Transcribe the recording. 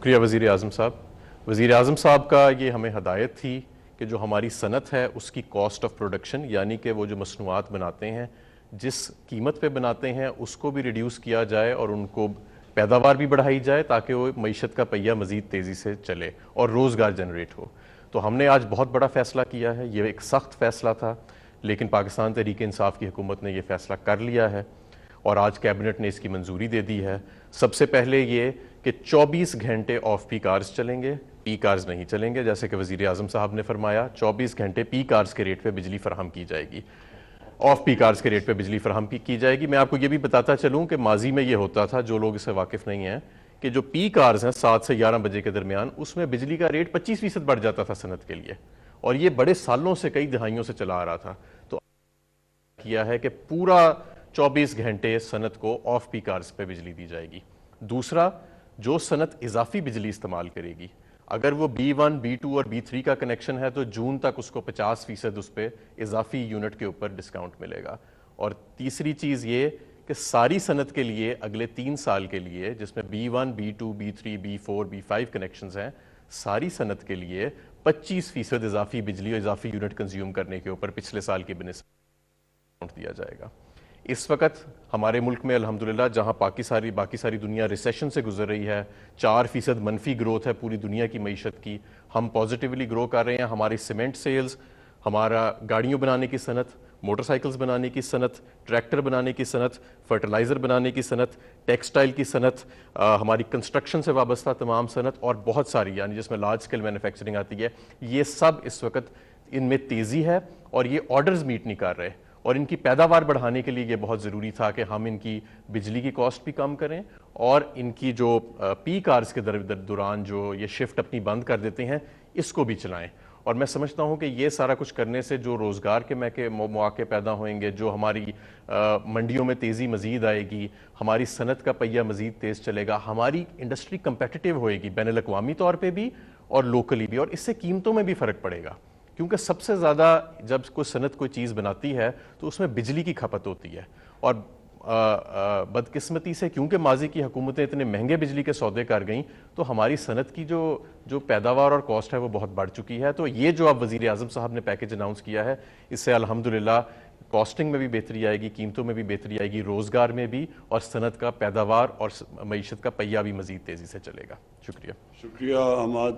شکریہ وزیر اعظم صاحب. وزیر اعظم صاحب کا یہ ہمیں ہدایت تھی کہ جو ہماری صنعت ہے اس کی کاسٹ آف پروڈکشن، یعنی کہ وہ جو مصنوعات بناتے ہیں جس قیمت پہ بناتے ہیں اس کو بھی ریڈیوس کیا جائے اور ان کو پیداوار بھی بڑھائی جائے تاکہ وہ معیشت کا پہیہ مزید تیزی سے چلے اور روزگار جنریٹ ہو. تو ہم نے آج بہت بڑا فیصلہ کیا ہے. یہ ایک سخت فیصلہ تھا لیکن پاکستان تحریک انصاف کی حکومت نے یہ فیصلہ کر لیا ہے اور آج کیبنٹ نے اس کی منظوری دے دی ہے. سب سے پہلے یہ کہ 24 گھنٹے آف پیک آرز چلیں گے، پیک آرز نہیں چلیں گے. جیسے کہ وزیر اعظم صاحب نے فرمایا 24 گھنٹے پیک آرز کے ریٹ پہ بجلی فراہم کی جائے گی، آف پیک آرز کے ریٹ پہ بجلی فراہم کی جائے گی. میں آپ کو یہ بھی بتاتا چلوں کہ ماضی میں یہ ہوتا تھا، جو لوگ اس سے واقف نہیں ہیں، کہ جو پیک آرز ہیں 7 سے 11 بجے کے درمیان، اس میں بجلی کا ریٹ 25% بڑھ جاتا تھا صنعت کے لیے، اور یہ بڑے سالوں سے، کئی دہائیوں سے چلا آ رہا تھا. تو کیا ہے کہ پورا 24 گھنٹے صنعت کو آف پیک آرز پہ بجلی دی جائے گی. دوسرا، جو صنعت اضافی بجلی استعمال کرے گی، اگر وہ B1 B2 اور B3 کا کنیکشن ہے تو جون تک اس کو 50% اس پہ اضافی یونٹ کے اوپر ڈسکاؤنٹ ملے گا. اور تیسری چیز یہ کہ ساری صنعت کے لیے اگلے 3 سال کے لیے، جس میں B1 B2 B3 B4 B5 connections ہیں، ساری صنعت کے لیے 25% اضافی بجلی اور اضافی یونٹ کنزیوم کرنے کے اوپر پچھلے سال کی بنسبت دیا جائے گا. اس وقت ہمارے ملک میں الحمدللہ جہاں باقی ساری دنیا ریسیشن سے گزر رہی ہے، 4% منفی گروتھ ہے پوری دنیا کی معیشت کی، ہم پازیٹیولی گرو کر رہے ہیں. ہماری سیمنٹ سیلز، ہمارا گاڑیوں بنانے کی صنعت، موٹر سائیکلز بنانے کی صنعت، ٹریکٹر بنانے کی صنعت، فرٹیلائزر بنانے کی صنعت، ٹیکسٹائل کی صنعت، ہماری کنسٹرکشن سے وابستہ تمام صنعت اور بہت ساری، یعنی جس میں لارج اسکیل مینوفیکچرنگ آتی ہے، یہ سب اس وقت ان میں تیزی ہے اور یہ آرڈرز میٹ نہیں کر رہے. اور ان کی پیداوار بڑھانے کے لیے یہ بہت ضروری تھا کہ ہم ان کی بجلی کی کاسٹ بھی کم کریں اور ان کی جو پیک آرز کے دوران جو یہ شفٹ اپنی بند کر دیتے ہیں اس کو بھی چلائیں. اور میں سمجھتا ہوں کہ یہ سارا کچھ کرنے سے جو روزگار کے مواقع پیدا ہوئیں گے، جو ہماری منڈیوں میں تیزی مزید آئے گی، ہماری صنعت کا پہیہ مزید تیز چلے گا، ہماری انڈسٹری کمپیٹیٹیو ہوئے گی بین الاقوامی طور پہ بھی اور لوکلی بھی، اور اس سے قیمتوں میں بھی فرق پڑے گا. کیونکہ سب سے زیادہ جب کوئی صنعت کوئی چیز بناتی ہے تو اس میں بجلی کی کھپت ہوتی ہے. اور بدقسمتی سے کیونکہ ماضی کی حکومتیں اتنے مہنگے بجلی کے سودے کر گئیں تو ہماری صنعت کی جو پیداوار اور کاسٹ ہے وہ بہت بڑھ چکی ہے. تو یہ جو اب وزیر اعظم صاحب نے پیکیج اناؤنس کیا ہے، اس سے الحمدللہ کاسٹنگ میں بھی بہتری آئے گی، قیمتوں میں بھی بہتری آئے گی، روزگار میں بھی، اور صنعت کا پیداوار اور معیشت کا پہیہ بھی مزید تیزی سے چلے گا. شکریہ. شکریہ حماد.